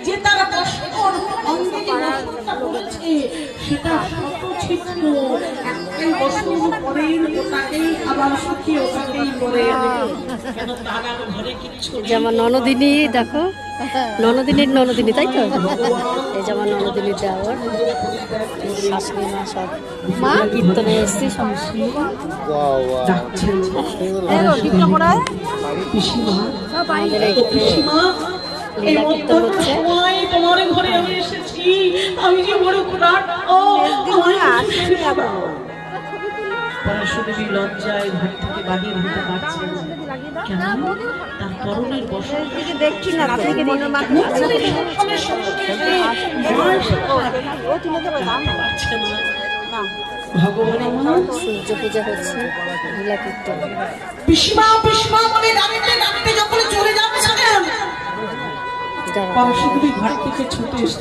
যে তারা সেটা একটাই বছর পরেই ওটাকেই আবার শুকিয়ে ওটাকেই করে কেন তার ঘরে কিছু যেমন ননদিনী দেখো, ননদিনীর ননদিনী, তাই তো? এই যেমন ননদিনীর দেওয়ার শাশুড়ি মা সব কীর্তনে এসছি সব আমাদের লীলা কীর্তন হচ্ছে। তোমার ঘরে আমি এসেছি, আমি যে বড় পড়াশুনি লজ্জায় ঘর থেকে বাহির হতে পারছে না। কেন? তার পরনের বসন দেখছি না সূর্য পূজা হচ্ছে, লীলা কীর্তন। পিসিমা পিসিমা বলে ডাকতে ডাকতে যখন চলে যাচ্ছেন, ঘর থেকে ছুটে এসে